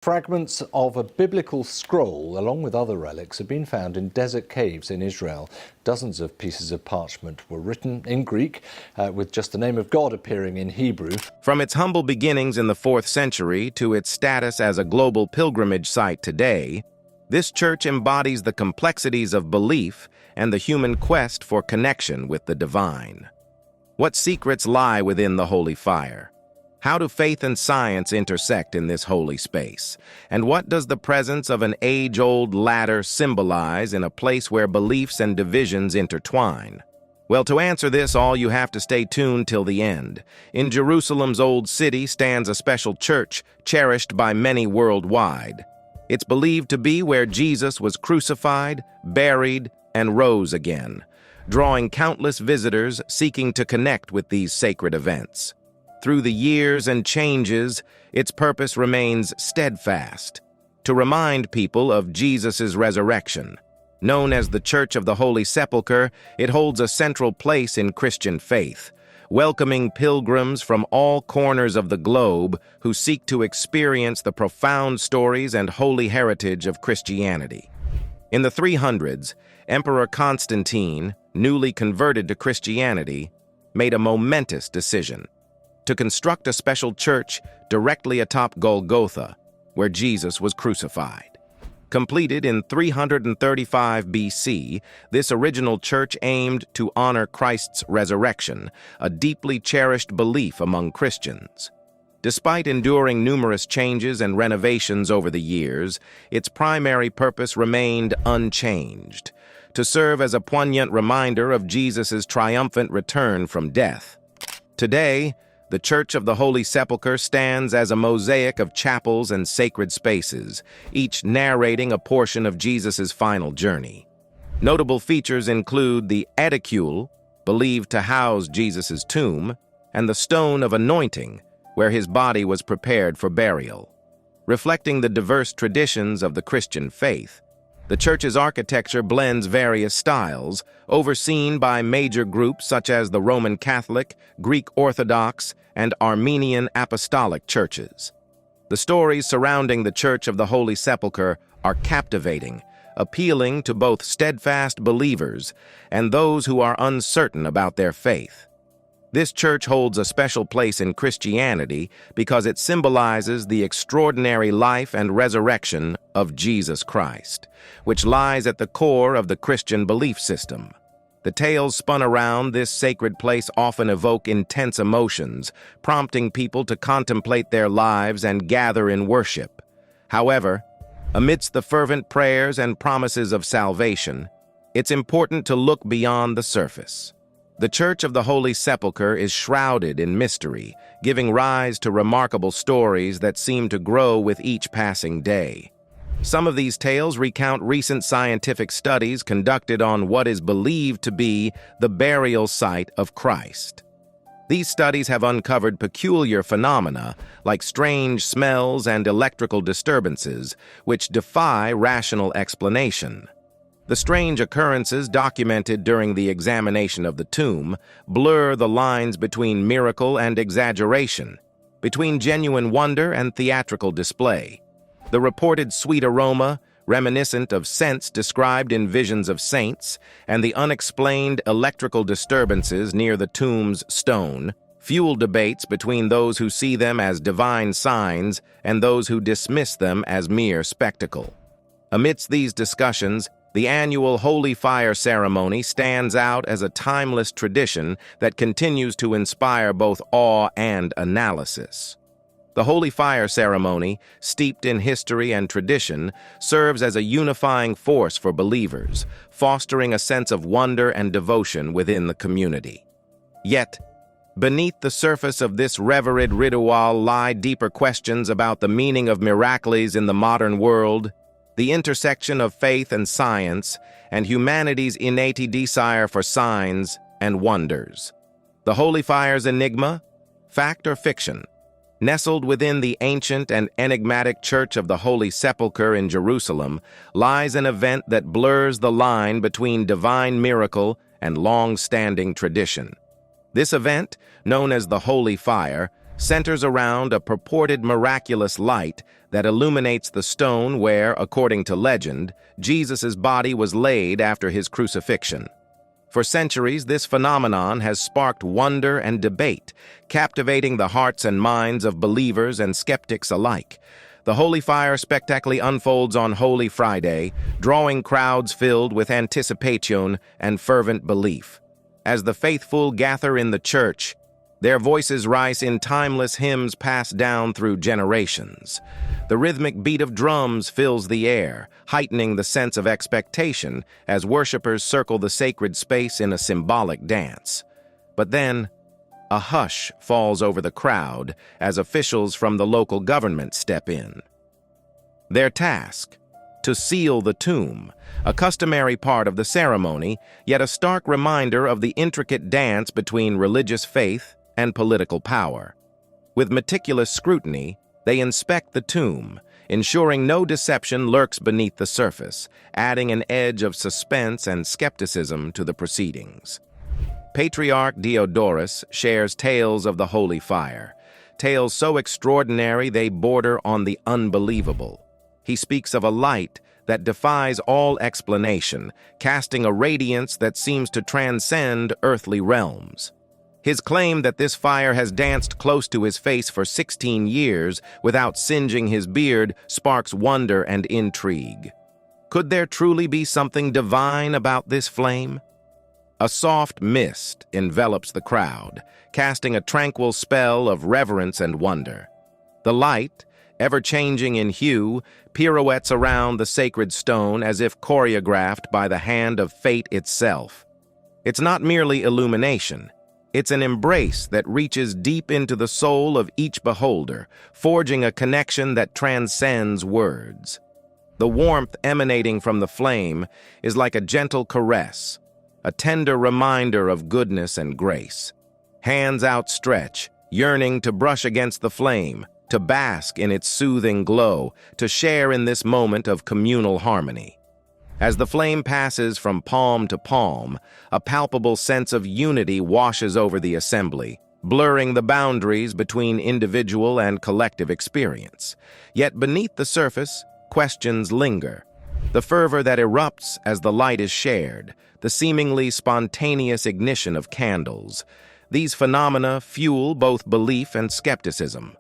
Fragments of a biblical scroll, along with other relics, have been found in desert caves in Israel. Dozens of pieces of parchment were written in Greek, with just the name of God appearing in Hebrew. From its humble beginnings in the 4th century to its status as a global pilgrimage site today, this church embodies the complexities of belief and the human quest for connection with the divine. What secrets lie within the holy fire? How do faith and science intersect in this holy space? And what does the presence of an age-old ladder symbolize in a place where beliefs and divisions intertwine? Well, to answer this, all you have to stay tuned till the end. In Jerusalem's Old City stands a special church cherished by many worldwide. It's believed to be where Jesus was crucified, buried, and rose again, drawing countless visitors seeking to connect with these sacred events. Through the years and changes, its purpose remains steadfast, to remind people of Jesus' resurrection. Known as the Church of the Holy Sepulchre, it holds a central place in Christian faith, welcoming pilgrims from all corners of the globe who seek to experience the profound stories and holy heritage of Christianity. In the 300s, Emperor Constantine, newly converted to Christianity, made a momentous decision to construct a special church directly atop Golgotha, where Jesus was crucified. Completed in 335 BC, this original church aimed to honor Christ's resurrection, a deeply cherished belief among Christians. Despite enduring numerous changes and renovations over the years, its primary purpose remained unchanged, to serve as a poignant reminder of Jesus' triumphant return from death. Today, the Church of the Holy Sepulchre stands as a mosaic of chapels and sacred spaces, each narrating a portion of Jesus' final journey. Notable features include the edicule, believed to house Jesus' tomb, and the stone of anointing, where his body was prepared for burial. Reflecting the diverse traditions of the Christian faith, the church's architecture blends various styles, overseen by major groups such as the Roman Catholic, Greek Orthodox, and Armenian Apostolic churches. The stories surrounding the Church of the Holy Sepulchre are captivating, appealing to both steadfast believers and those who are uncertain about their faith. This church holds a special place in Christianity because it symbolizes the extraordinary life and resurrection of Jesus Christ, which lies at the core of the Christian belief system. The tales spun around this sacred place often evoke intense emotions, prompting people to contemplate their lives and gather in worship. However, amidst the fervent prayers and promises of salvation, it's important to look beyond the surface. The Church of the Holy Sepulchre is shrouded in mystery, giving rise to remarkable stories that seem to grow with each passing day. Some of these tales recount recent scientific studies conducted on what is believed to be the burial site of Christ. These studies have uncovered peculiar phenomena like strange smells and electrical disturbances, which defy rational explanation. The strange occurrences documented during the examination of the tomb blur the lines between miracle and exaggeration, between genuine wonder and theatrical display. The reported sweet aroma, reminiscent of scents described in visions of saints, and the unexplained electrical disturbances near the tomb's stone fuel debates between those who see them as divine signs and those who dismiss them as mere spectacle. Amidst these discussions, the annual Holy Fire ceremony stands out as a timeless tradition that continues to inspire both awe and analysis. The Holy Fire ceremony, steeped in history and tradition, serves as a unifying force for believers, fostering a sense of wonder and devotion within the community. Yet, beneath the surface of this revered ritual lie deeper questions about the meaning of miracles in the modern world, the intersection of faith and science, and humanity's innate desire for signs and wonders. The Holy Fire's enigma, fact or fiction? Nestled within the ancient and enigmatic Church of the Holy Sepulchre in Jerusalem lies an event that blurs the line between divine miracle and long-standing tradition. This event, known as the Holy Fire, centers around a purported miraculous light that illuminates the stone where, according to legend, Jesus' body was laid after his crucifixion. For centuries, this phenomenon has sparked wonder and debate, captivating the hearts and minds of believers and skeptics alike. The Holy Fire spectacularly unfolds on Holy Friday, drawing crowds filled with anticipation and fervent belief. As the faithful gather in the church, their voices rise in timeless hymns passed down through generations. The rhythmic beat of drums fills the air, heightening the sense of expectation as worshipers circle the sacred space in a symbolic dance. But then, a hush falls over the crowd as officials from the local government step in. Their task: to seal the tomb, a customary part of the ceremony, yet a stark reminder of the intricate dance between religious faith and political power. With meticulous scrutiny, they inspect the tomb, ensuring no deception lurks beneath the surface, adding an edge of suspense and skepticism to the proceedings. Patriarch Diodorus shares tales of the Holy Fire, tales so extraordinary they border on the unbelievable. He speaks of a light that defies all explanation, casting a radiance that seems to transcend earthly realms. His claim that this fire has danced close to his face for 16 years without singeing his beard sparks wonder and intrigue. Could there truly be something divine about this flame? A soft mist envelops the crowd, casting a tranquil spell of reverence and wonder. The light, ever-changing in hue, pirouettes around the sacred stone as if choreographed by the hand of fate itself. It's not merely illumination. It's an embrace that reaches deep into the soul of each beholder, forging a connection that transcends words. The warmth emanating from the flame is like a gentle caress, a tender reminder of goodness and grace. Hands outstretched, yearning to brush against the flame, to bask in its soothing glow, to share in this moment of communal harmony. As the flame passes from palm to palm, a palpable sense of unity washes over the assembly, blurring the boundaries between individual and collective experience. Yet beneath the surface, questions linger. The fervor that erupts as the light is shared, the seemingly spontaneous ignition of candles. These phenomena fuel both belief and skepticism.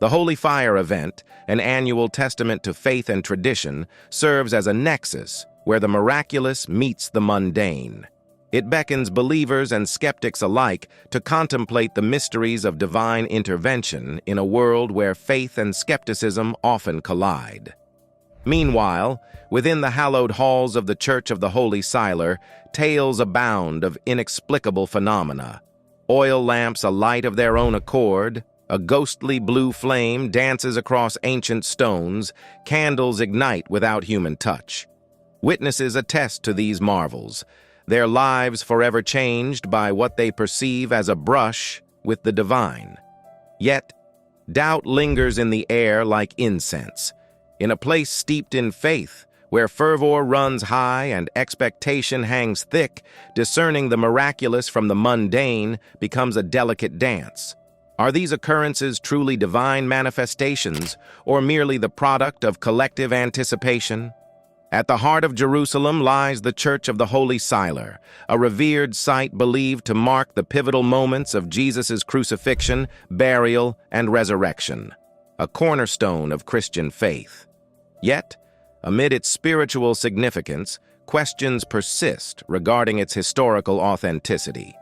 The Holy Fire event, an annual testament to faith and tradition, serves as a nexus where the miraculous meets the mundane. It beckons believers and skeptics alike to contemplate the mysteries of divine intervention in a world where faith and skepticism often collide. Meanwhile, within the hallowed halls of the Church of the Holy Sepulchre, tales abound of inexplicable phenomena. Oil lamps alight of their own accord, a ghostly blue flame dances across ancient stones, candles ignite without human touch. Witnesses attest to these marvels, their lives forever changed by what they perceive as a brush with the divine. Yet, doubt lingers in the air like incense. In a place steeped in faith, where fervor runs high and expectation hangs thick, discerning the miraculous from the mundane becomes a delicate dance. Are these occurrences truly divine manifestations, or merely the product of collective anticipation? At the heart of Jerusalem lies the Church of the Holy Sepulchre, a revered site believed to mark the pivotal moments of Jesus' crucifixion, burial, and resurrection, a cornerstone of Christian faith. Yet, amid its spiritual significance, questions persist regarding its historical authenticity.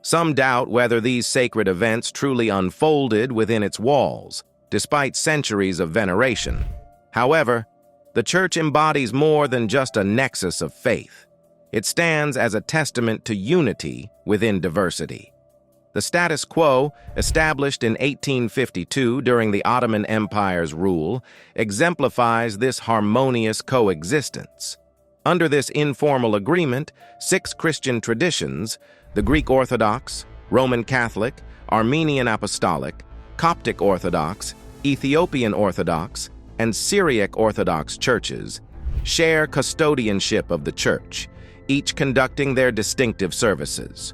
Some doubt whether these sacred events truly unfolded within its walls, despite centuries of veneration. However, the Church embodies more than just a nexus of faith. It stands as a testament to unity within diversity. The status quo, established in 1852 during the Ottoman Empire's rule, exemplifies this harmonious coexistence. Under this informal agreement, 6 Christian traditions, the Greek Orthodox, Roman Catholic, Armenian Apostolic, Coptic Orthodox, Ethiopian Orthodox, and Syriac Orthodox churches, share custodianship of the Church, each conducting their distinctive services.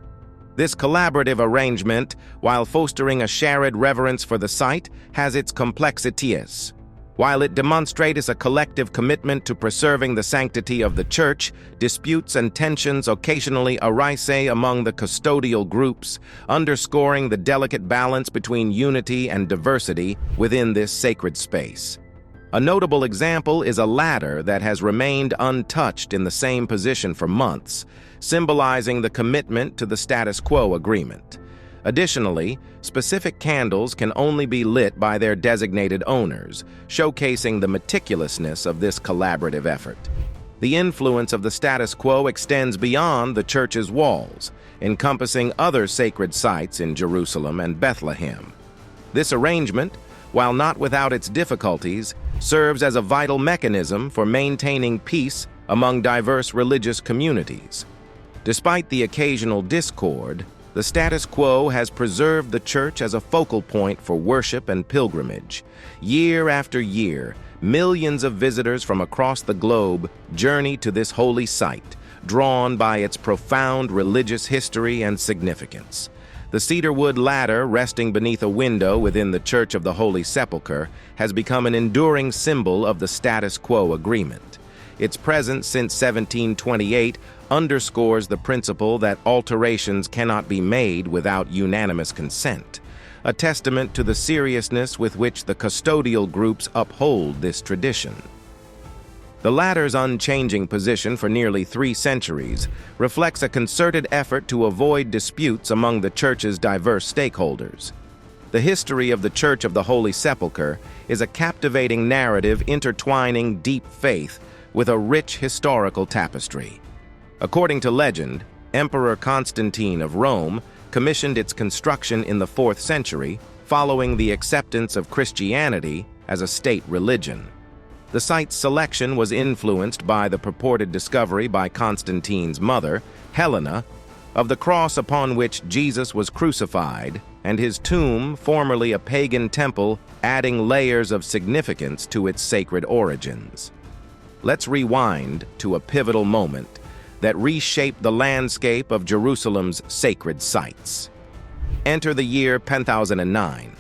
This collaborative arrangement, while fostering a shared reverence for the site, has its complexities. While it demonstrates a collective commitment to preserving the sanctity of the church, disputes and tensions occasionally arise among the custodial groups, underscoring the delicate balance between unity and diversity within this sacred space. A notable example is a ladder that has remained untouched in the same position for months, symbolizing the commitment to the status quo agreement. Additionally, specific candles can only be lit by their designated owners, showcasing the meticulousness of this collaborative effort. The influence of the status quo extends beyond the church's walls, encompassing other sacred sites in Jerusalem and Bethlehem. This arrangement, while not without its difficulties, serves as a vital mechanism for maintaining peace among diverse religious communities. Despite the occasional discord, the status quo has preserved the church as a focal point for worship and pilgrimage. Year after year, millions of visitors from across the globe journey to this holy site, drawn by its profound religious history and significance. The cedarwood ladder resting beneath a window within the Church of the Holy Sepulchre has become an enduring symbol of the status quo agreement. Its presence since 1728 underscores the principle that alterations cannot be made without unanimous consent, a testament to the seriousness with which the custodial groups uphold this tradition. The ladder's unchanging position for nearly 3 centuries reflects a concerted effort to avoid disputes among the church's diverse stakeholders. The history of the Church of the Holy Sepulchre is a captivating narrative intertwining deep faith with a rich historical tapestry. According to legend, Emperor Constantine of Rome commissioned its construction in the 4th century, following the acceptance of Christianity as a state religion. The site's selection was influenced by the purported discovery by Constantine's mother, Helena, of the cross upon which Jesus was crucified, and his tomb, formerly a pagan temple, adding layers of significance to its sacred origins. Let's rewind to a pivotal moment that reshaped the landscape of Jerusalem's sacred sites. Enter the year 1009,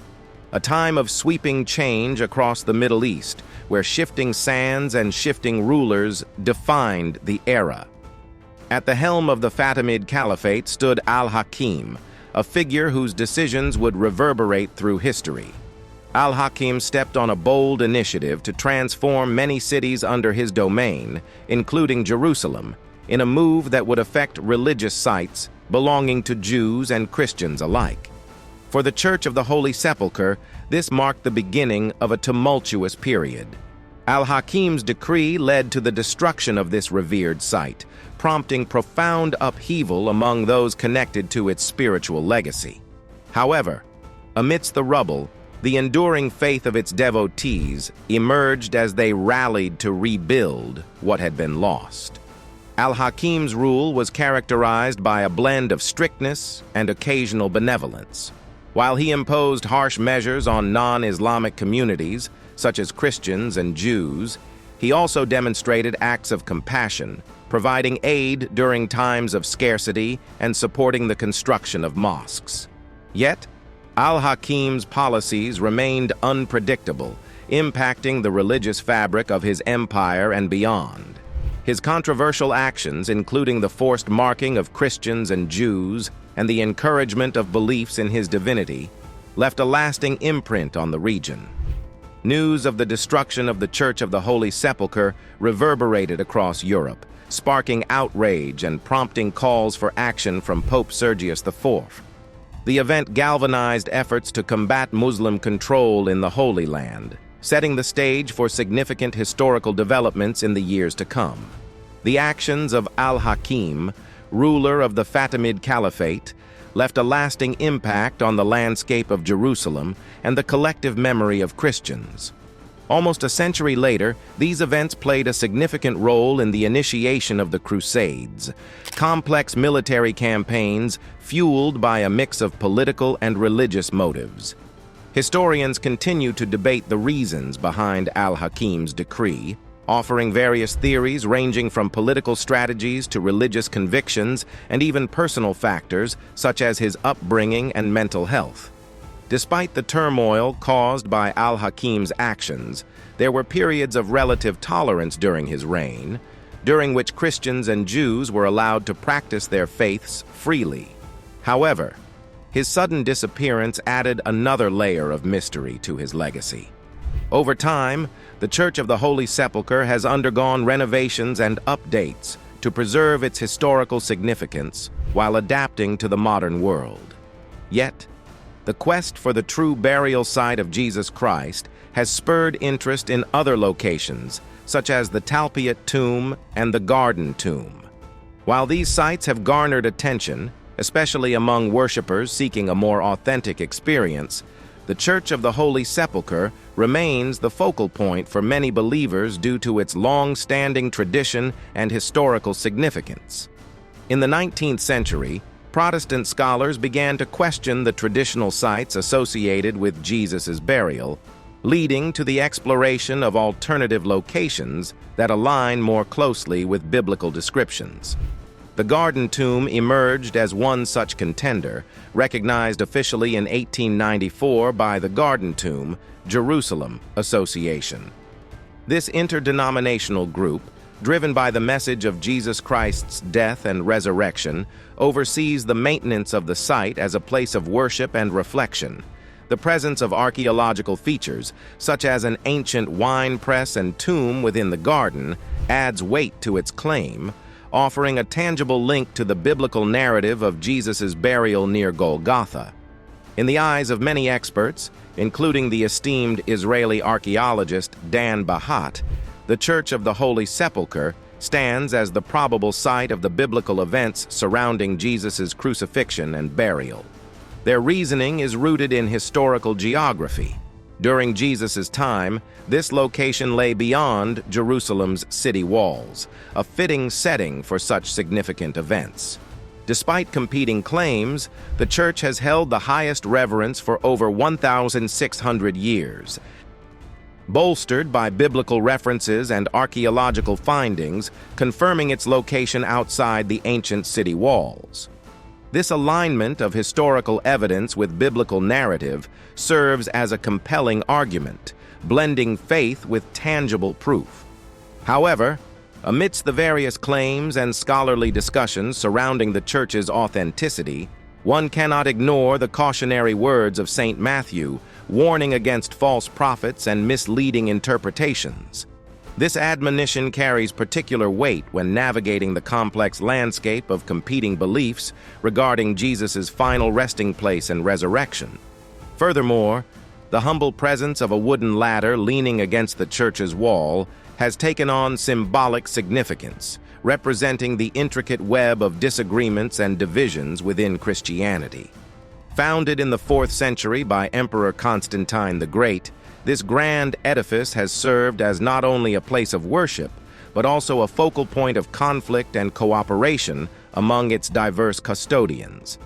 a time of sweeping change across the Middle East, where shifting sands and shifting rulers defined the era. At the helm of the Fatimid Caliphate stood Al-Hakim, a figure whose decisions would reverberate through history. Al-Hakim stepped on a bold initiative to transform many cities under his domain, including Jerusalem, in a move that would affect religious sites belonging to Jews and Christians alike. For the Church of the Holy Sepulchre, this marked the beginning of a tumultuous period. Al-Hakim's decree led to the destruction of this revered site, prompting profound upheaval among those connected to its spiritual legacy. However, amidst the rubble, the enduring faith of its devotees emerged as they rallied to rebuild what had been lost. Al-Hakim's rule was characterized by a blend of strictness and occasional benevolence. While he imposed harsh measures on non-Islamic communities, such as Christians and Jews, he also demonstrated acts of compassion, providing aid during times of scarcity and supporting the construction of mosques. Yet, Al-Hakim's policies remained unpredictable, impacting the religious fabric of his empire and beyond. His controversial actions, including the forced marking of Christians and Jews and the encouragement of beliefs in his divinity, left a lasting imprint on the region. News of the destruction of the Church of the Holy Sepulchre reverberated across Europe, sparking outrage and prompting calls for action from Pope Sergius IV. The event galvanized efforts to combat Muslim control in the Holy Land, setting the stage for significant historical developments in the years to come. The actions of Al-Hakim, ruler of the Fatimid Caliphate, left a lasting impact on the landscape of Jerusalem and the collective memory of Christians. Almost a century later, these events played a significant role in the initiation of the Crusades, complex military campaigns fueled by a mix of political and religious motives. Historians continue to debate the reasons behind Al-Hakim's decree, offering various theories ranging from political strategies to religious convictions and even personal factors such as his upbringing and mental health. Despite the turmoil caused by al-Hakim's actions, there were periods of relative tolerance during his reign, during which Christians and Jews were allowed to practice their faiths freely. However, his sudden disappearance added another layer of mystery to his legacy. Over time, the Church of the Holy Sepulchre has undergone renovations and updates to preserve its historical significance while adapting to the modern world. Yet, the quest for the true burial site of Jesus Christ has spurred interest in other locations, such as the Talpiot Tomb and the Garden Tomb. While these sites have garnered attention, especially among worshippers seeking a more authentic experience, the Church of the Holy Sepulchre remains the focal point for many believers due to its long-standing tradition and historical significance. In the 19th century, Protestant scholars began to question the traditional sites associated with Jesus' burial, leading to the exploration of alternative locations that align more closely with biblical descriptions. The Garden Tomb emerged as one such contender, recognized officially in 1894 by the Garden Tomb, Jerusalem Association. This interdenominational group, driven by the message of Jesus Christ's death and resurrection, oversees the maintenance of the site as a place of worship and reflection. The presence of archaeological features, such as an ancient wine press and tomb within the garden, adds weight to its claim, offering a tangible link to the biblical narrative of Jesus' burial near Golgotha. In the eyes of many experts, including the esteemed Israeli archaeologist Dan Bahat, the Church of the Holy Sepulchre stands as the probable site of the biblical events surrounding Jesus' crucifixion and burial. Their reasoning is rooted in historical geography. During Jesus' time, this location lay beyond Jerusalem's city walls, a fitting setting for such significant events. Despite competing claims, the church has held the highest reverence for over 1,600 years. Bolstered by biblical references and archaeological findings, confirming its location outside the ancient city walls. This alignment of historical evidence with biblical narrative serves as a compelling argument, blending faith with tangible proof. However, amidst the various claims and scholarly discussions surrounding the church's authenticity, one cannot ignore the cautionary words of St. Matthew, warning against false prophets and misleading interpretations. This admonition carries particular weight when navigating the complex landscape of competing beliefs regarding Jesus' final resting place and resurrection. Furthermore, the humble presence of a wooden ladder leaning against the church's wall has taken on symbolic significance, representing the intricate web of disagreements and divisions within Christianity. Founded in the 4th century by Emperor Constantine the Great, this grand edifice has served as not only a place of worship, but also a focal point of conflict and cooperation among its diverse custodians.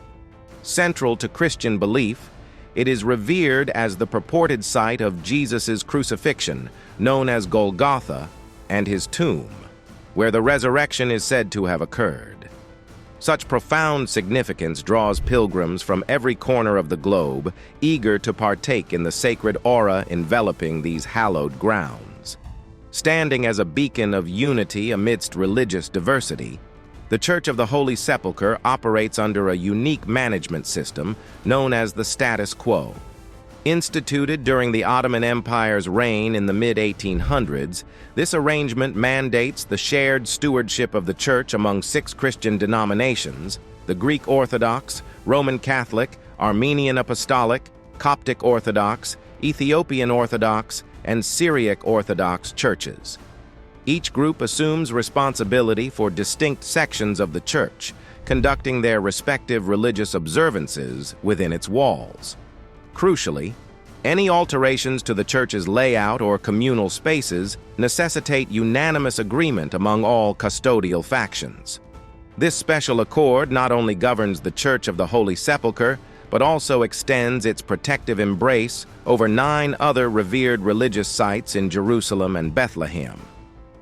Central to Christian belief, it is revered as the purported site of Jesus' crucifixion, known as Golgotha, and his tomb, where the resurrection is said to have occurred. Such profound significance draws pilgrims from every corner of the globe, eager to partake in the sacred aura enveloping these hallowed grounds. Standing as a beacon of unity amidst religious diversity, the Church of the Holy Sepulchre operates under a unique management system known as the status quo. Instituted during the Ottoman Empire's reign in the mid-1800s, this arrangement mandates the shared stewardship of the Church among 6 Christian denominations: the Greek Orthodox, Roman Catholic, Armenian Apostolic, Coptic Orthodox, Ethiopian Orthodox, and Syriac Orthodox churches. Each group assumes responsibility for distinct sections of the Church, conducting their respective religious observances within its walls. Crucially, any alterations to the church's layout or communal spaces necessitate unanimous agreement among all custodial factions. This special accord not only governs the Church of the Holy Sepulchre, but also extends its protective embrace over 9 other revered religious sites in Jerusalem and Bethlehem.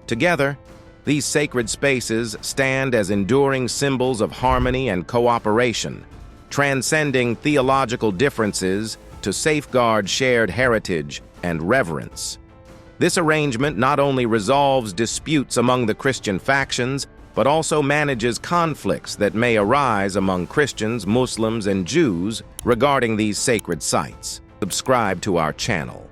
Together, these sacred spaces stand as enduring symbols of harmony and cooperation, transcending theological differences to safeguard shared heritage and reverence. This arrangement not only resolves disputes among the Christian factions, but also manages conflicts that may arise among Christians, Muslims, and Jews regarding these sacred sites. Subscribe to our channel.